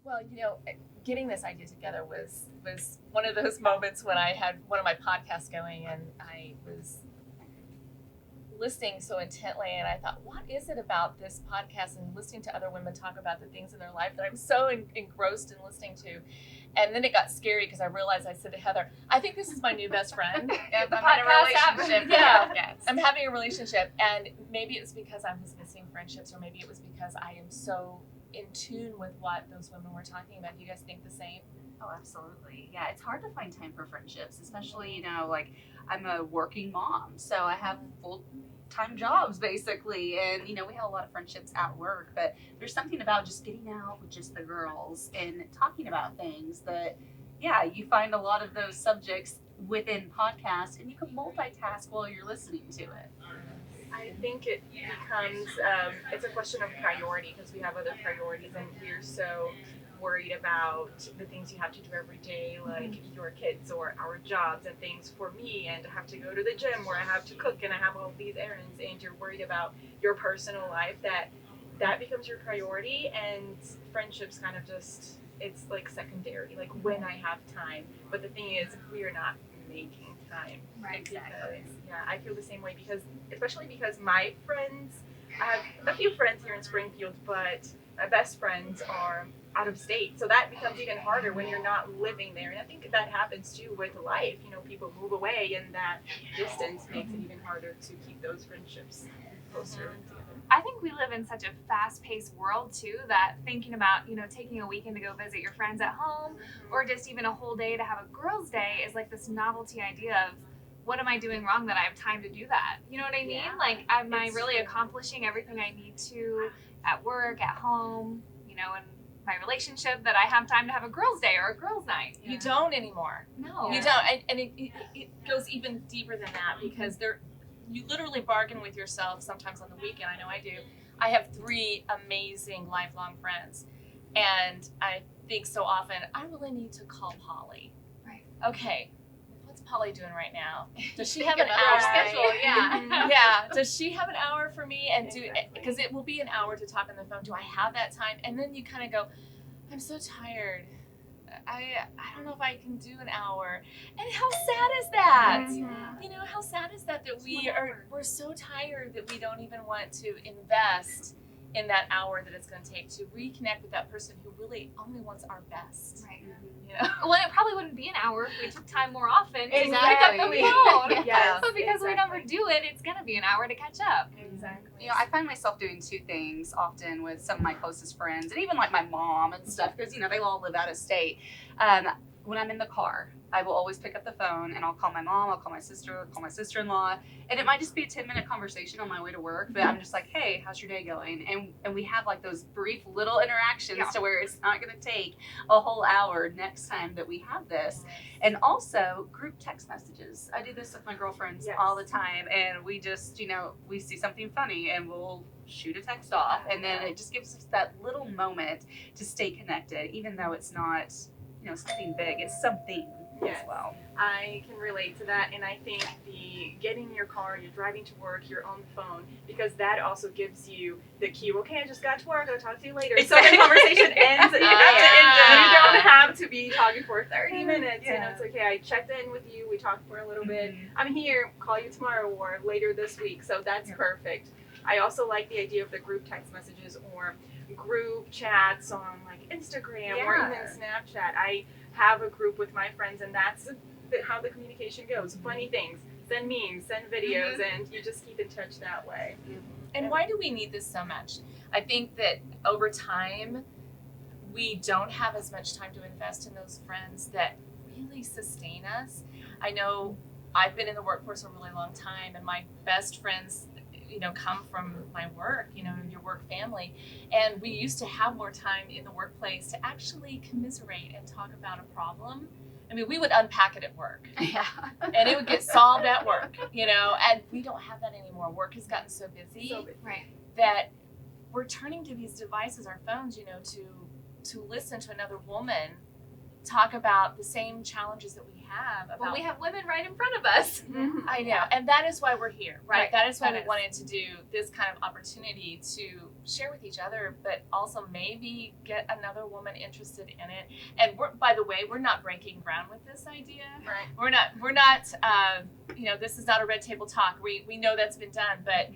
Well, getting this idea together was one of those moments when I had one of my podcasts going and I was listening so intently and I thought, what is it about this podcast and listening to other women talk about the things in their life that I'm so engrossed in listening to? And then it got scary because I realized I said to Heather, I think this is my new best friend. I'm in a relationship. Yeah. Yes. I'm having a relationship, and maybe it was because I was missing friendships, or maybe it was because I am so in tune with what those women were talking about. Do you guys think the same? Oh, absolutely. Yeah, it's hard to find time for friendships, especially, like I'm a working mom, so I have full-time jobs basically, and we have a lot of friendships at work, but there's something about just getting out with just the girls and talking about things that, yeah, you find a lot of those subjects within podcasts, and you can multitask while you're listening to it. I think it becomes, it's a question of priority because we have other priorities and we're so worried about the things you have to do every day, like your kids or our jobs and things for me, and I have to go to the gym where I have to cook and I have all these errands, and you're worried about your personal life, that becomes your priority, and friendships kind of just, it's like secondary, like when I have time. But the thing is, we are not making time. Right, exactly. Yeah, I feel the same way especially because my friends, I have a few friends here in Springfield, but my best friends are out of state. So that becomes even harder when you're not living there. And I think that happens too with life. People move away and that distance makes it even harder to keep those friendships closer together. I think we live in such a fast-paced world too that thinking about, taking a weekend to go visit your friends at home or just even a whole day to have a girls' day is like this novelty idea of, what am I doing wrong that I have time to do that? You know what I mean? Yeah, like, am I really accomplishing everything I need to at work, at home, in my relationship, that I have time to have a girls' day or a girls' night? You don't anymore. No. You don't. And it goes even deeper than that because you literally bargain with yourself sometimes on the weekend. I know I do. I have 3 amazing lifelong friends, and I think so often, I really need to call Polly. Right. Okay, what's Polly doing right now? Does she have Think an about hour? her schedule, yeah. Yeah. Does she have an hour for me? And because it will be an hour to talk on the phone. Do I have that time? And then you kind of go, I'm so tired. I don't know if I can do an hour. And how sad is that? How sad is that we're so tired that we don't even want to invest in that hour that it's going to take to reconnect with that person who really only wants our best. Right. Mm-hmm. Well, it probably wouldn't be an hour if we took time more often to pick Exactly. up the phone. Yes, But because we never do it, it's going to be an hour to catch up. Exactly. I find myself doing 2 things often with some of my closest friends, and even like my mom and stuff, because they all live out of state. When I'm in the car, I will always pick up the phone and I'll call my mom, I'll call my sister, I'll call my sister-in-law, and it might just be a 10-minute conversation on my way to work, but I'm just like, hey, how's your day going? And we have like those brief little interactions to where it's not going to take a whole hour next time that we have this. And also group text messages. I do this with my girlfriends all the time, and we just, we see something funny and we'll shoot a text off, and then it just gives us that little moment to stay connected, even though it's not something big, it's something as well. I can relate to that, and I think getting in your car, you're driving to work, you're on the phone, because that also gives you the cue, okay, I just got to work, I'll talk to you later. So the conversation ends, and you have to end it. You don't have to be talking for 30 minutes, it's okay, I checked in with you, we talked for a little bit, I'm here, call you tomorrow or later this week, so that's perfect. I also like the idea of the group text messages or group chats on like Instagram or even Snapchat. I have a group with my friends, and that's how the communication goes. Funny things, send memes, send videos, and you just keep in touch that way. And why do we need this so much? I think that over time, we don't have as much time to invest in those friends that really sustain us. I know I've been in the workforce a really long time, and my best friends come from my work, your work family. And we used to have more time in the workplace to actually commiserate and talk about a problem. I mean, we would unpack it at work. Yeah. And it would get solved at work, and we don't have that anymore. Work has gotten so busy, that we're turning to these devices, our phones, to listen to another woman talk about the same challenges that we have. Well, we have women right in front of us. I know, and that is why we're here, right? That is why we wanted to do this kind of opportunity to share with each other, but also maybe get another woman interested in it. And by the way, we're not breaking ground with this idea. Right. We're not, this is not a red table talk. We know that's been done, but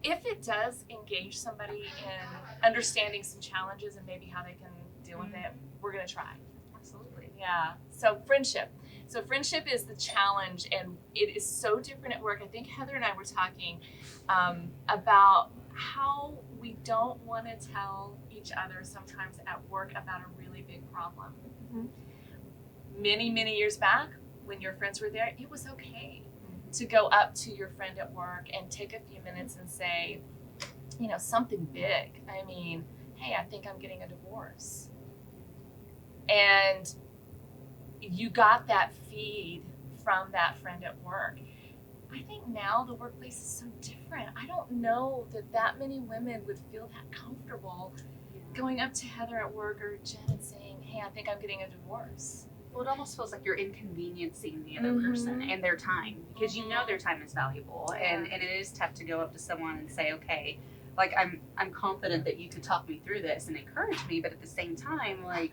if it does engage somebody in understanding some challenges and maybe how they can deal with it, we're going to try. Absolutely. Yeah. So friendship. So friendship is the challenge, and it is so different at work. I think Heather and I were talking about how we don't want to tell each other sometimes at work about a really big problem. Many, many years back, when your friends were there, it was okay to go up to your friend at work and take a few minutes and say, something big. I mean, hey, I think I'm getting a divorce. And you got that feed from that friend at work. I think now the workplace is so different. I don't know that many women would feel that comfortable going up to Heather at work or Jen and saying, hey, I think I'm getting a divorce. Well, it almost feels like you're inconveniencing the other person and their time, because you know their time is valuable, and it is tough to go up to someone and say, okay, like I'm confident that you could talk me through this and encourage me, but at the same time, like,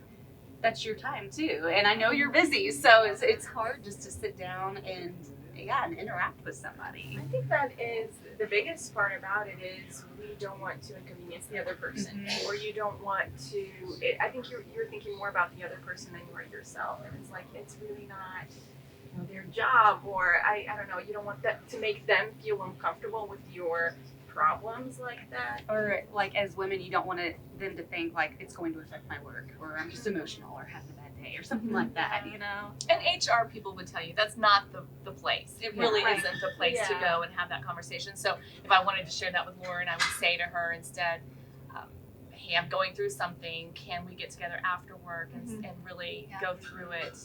that's your time too, and I know you're busy, so it's hard just to sit down and interact with somebody. I think that is the biggest part about it is we don't want to inconvenience the other person, or you don't want to. I think you're thinking more about the other person than you are yourself, and it's like it's really not their job, or I don't know. You don't want that to make them feel uncomfortable with your problems like that. Or like as women, you don't want them to think like it's going to affect my work, or I'm just emotional, or having a bad day, or something like that, And HR people would tell you that's not the place. It really isn't the place to go and have that conversation. So if I wanted to share that with Lauren, I would say to her instead, hey, I'm going through something. Can we get together after work and really go through it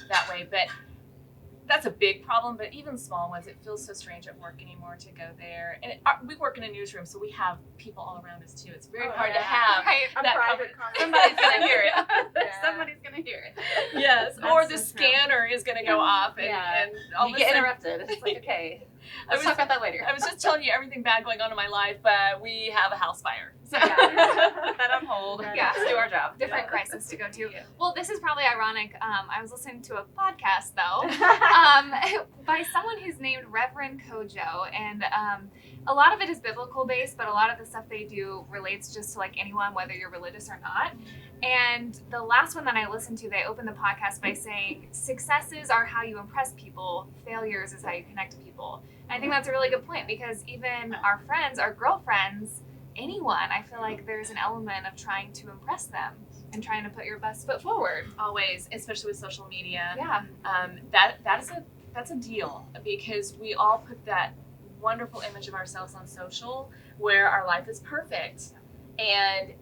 that way? But that's a big problem, but even small ones, it feels so strange at work anymore to go there. And we work in a newsroom, so we have people all around us too. It's very hard to have that private Somebody's going to hear it. Somebody's gonna hear it. Yes, or the scanner is going to go off, and all you of a get sudden, interrupted. It's like, okay, let's talk about that later. I was just telling you everything bad going on in my life, but we have a house fire. So Put that on hold. Yeah. Let's do our job. Different crisis to go to. Well, this is probably ironic. I was listening to a podcast though, by someone who's named Reverend Kojo, and a lot of it is biblical based, but a lot of the stuff they do relates just to like anyone, whether you're religious or not. And the last one that I listened to, they opened the podcast by saying, successes are how you impress people, failures is how you connect to people. And I think that's a really good point, because even our friends, our girlfriends, anyone, I feel like there's an element of trying to impress them and trying to put your best foot forward. always, especially with social media, Yeah. that's a deal, because we all put that wonderful image of ourselves on social where our life is perfect, and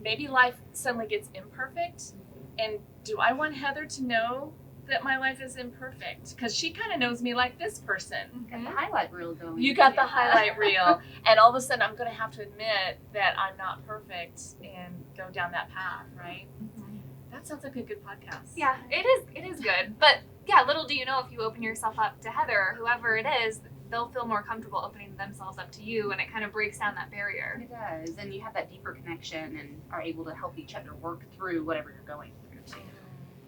maybe life suddenly gets imperfect. And do I want Heather to know that my life is imperfect? Because she kind of knows me like this person. Got the highlight reel going. You got the highlight reel, and all of a sudden I'm going to have to admit that I'm not perfect and go down that path, right? That sounds like a good podcast. Yeah, it is good. But yeah, little do you know, if you open yourself up to Heather or whoever it is, they'll feel more comfortable opening themselves up to you, and it kind of breaks down that barrier. It does, and you have that deeper connection and are able to help each other work through whatever you're going through too.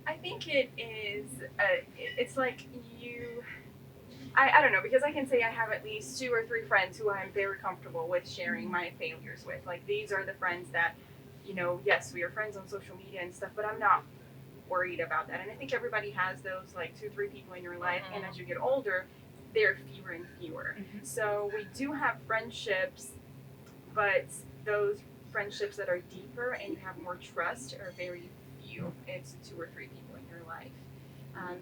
I think it is, it's like I don't know, because I can say I have at least 2 or 3 friends who I'm very comfortable with sharing my failures with. Like, these are the friends that, yes, we are friends on social media and stuff, but I'm not worried about that. And I think everybody has those, like, 2, 3 people in your life, and as you get older, they're fewer and fewer. So we do have friendships, but those friendships that are deeper and you have more trust are very few. It's 2 or 3 people in your life.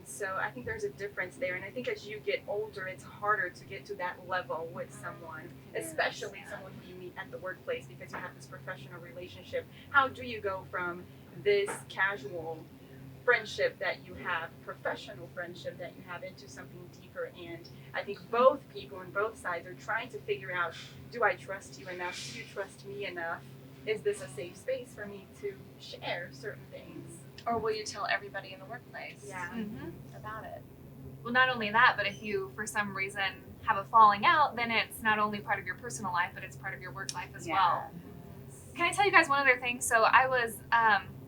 So I think there's a difference there, and I think as you get older, it's harder to get to that level with someone, especially someone who you meet at the workplace, because you have this professional relationship. How do you go from this casual friendship that you have, professional friendship that you have, into something deeper? And I think both people on both sides are trying to figure out, do I trust you enough? Do you trust me enough? Is this a safe space for me to share certain things? Or will you tell everybody in the workplace Yeah. about it? Well, not only that, but if you, for some reason, have a falling out, then it's not only part of your personal life, but it's part of your work life as well. Can I tell you guys one other thing? So I was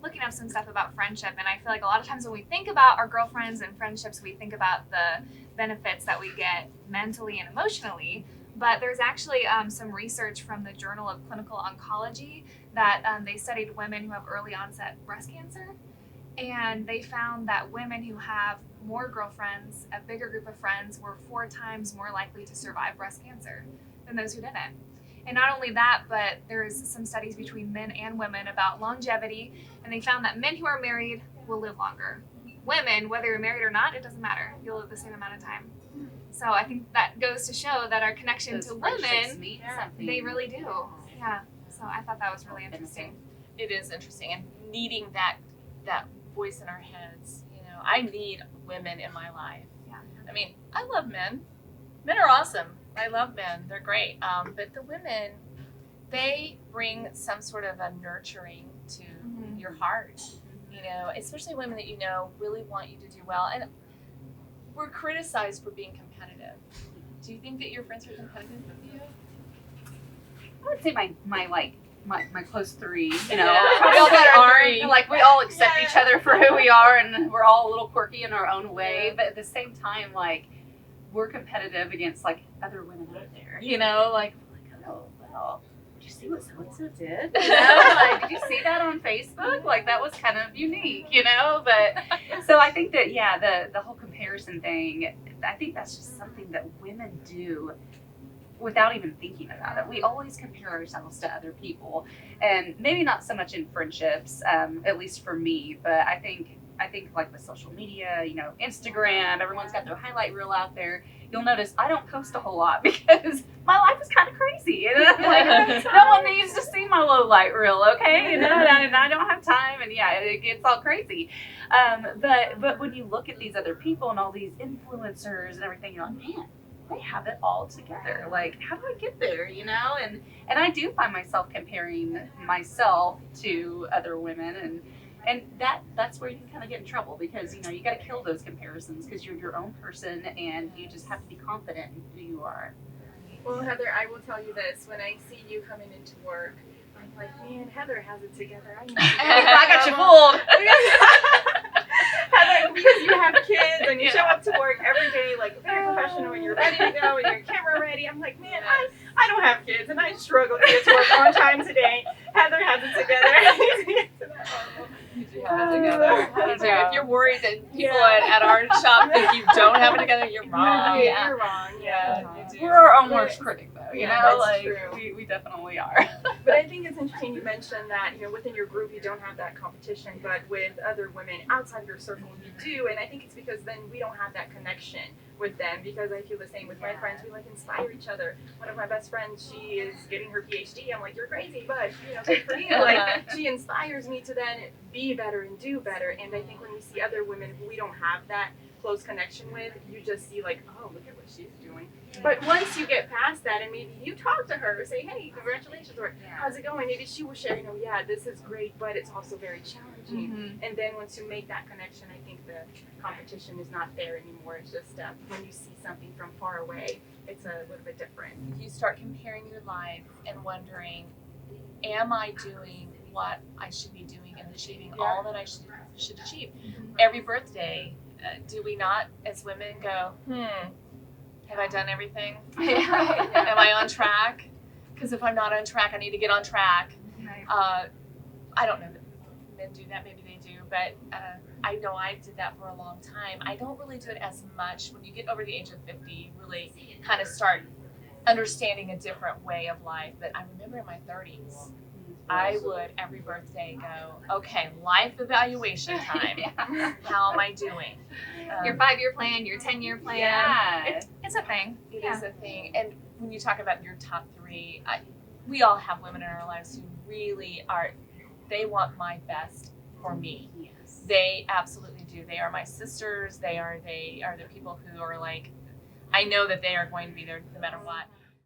looking up some stuff about friendship, and I feel like a lot of times when we think about our girlfriends and friendships, we think about the benefits that we get mentally and emotionally. But there's actually some research from the Journal of Clinical Oncology that they studied women who have early onset breast cancer. And they found that women who have more girlfriends, a bigger group of friends, were 4 times more likely to survive breast cancer than those who didn't. And not only that, but there's some studies between men and women about longevity, and they found that men who are married will live longer. Women, whether you're married or not, it doesn't matter. You'll live the same amount of time. So I think that goes to show that our connection to women, they really do. Yeah. So I thought that was really interesting. It is interesting, and needing that voice in our heads. You know, I need women in my life. Yeah. I mean, I love men. Men are awesome. I love men. They're great. But the women, they bring some sort of a nurturing to your heart. You know, especially women that you know really want you to do well. And we're criticized for being competitive. Do you think that your friends are competitive with you? I would say my close 3, you know, Yeah. we all Are. and, like we all accept each other for who we are, and we're all a little quirky in our own way. But at the same time, like we're competitive against like other women out there, you know, like oh well, did you see what so and so did? You know, like did you see that on Facebook? Like that was kind of unique, you know. But so I think that the whole comparison thing, I think that's just something that women do without even thinking about it. We always compare ourselves to other people, and maybe not so much in friendships, at least for me, but I think like with social media, you know, Instagram, everyone's got their highlight reel out there. You'll notice I don't post a whole lot because my life is kind of crazy. You know? Like, no one needs to see my low light reel, okay? You know, and I don't have time, and it gets all crazy. But when you look at these other people and all these influencers and everything, you're like, man, they have it all together. Like, how do I get there, you know? And I do find myself comparing myself to other women, and that's where you can kind of get in trouble, because, you know, you got to kill those comparisons because you're your own person and you just have to be confident in who you are. Well, Heather, I will tell you this. When I see you coming into work, I'm like, man, Heather has it together. I got you fooled. Heather, because you have kids and you show up to work every day like very professional and you're ready to go and you're camera ready. I'm like, man, I don't have kids and I struggle to get to work on time today. Heather has it together. You do have it together. If you're worried that people at our shop think you don't have it together, you're wrong. You're wrong. Yeah, you do. We're our own worst critic, though. You know, that's like true. we definitely are. But I think it's interesting you mentioned that, you know, within your group you don't have that competition, but with other women outside your circle you do. And I think it's because then we don't have that connection with them, because I feel the same with my friends. We like inspire each other. One of my best friends, she is getting her PhD. I'm like, you're crazy, but you know, good for you. Like, she inspires me to then be better and do better. And I think when we see other women who we don't have that close connection with, you just see like, oh, look at what she's doing. But once you get past that and maybe you talk to her, say, hey, congratulations, or how's it going? Maybe she will share, you know, yeah, this is great, but it's also very challenging. And then once you make that connection, I think the competition is not there anymore. It's just when you see something from far away, it's a little bit different. You start comparing your life and wondering, am I doing what I should be doing and achieving all that I should achieve? Every birthday, do we not, as women, go, have I done everything? Am I on track? Because if I'm not on track, I need to get on track. I don't know that men do that. Maybe they do. But I know I did that for a long time. I don't really do it as much. When you get over the age of 50, you really kind of start understanding a different way of life. But I remember in my 30s, I would every birthday go, okay, life evaluation time. How am I doing? Your 5-year plan, your 10-year plan. Yeah. It's a thing. It is a thing. And when you talk about your top 3, we all have women in our lives who really are, they want my best for me. Yes. They absolutely do. They are my sisters. They are the people who are like, I know that they are going to be there no matter what.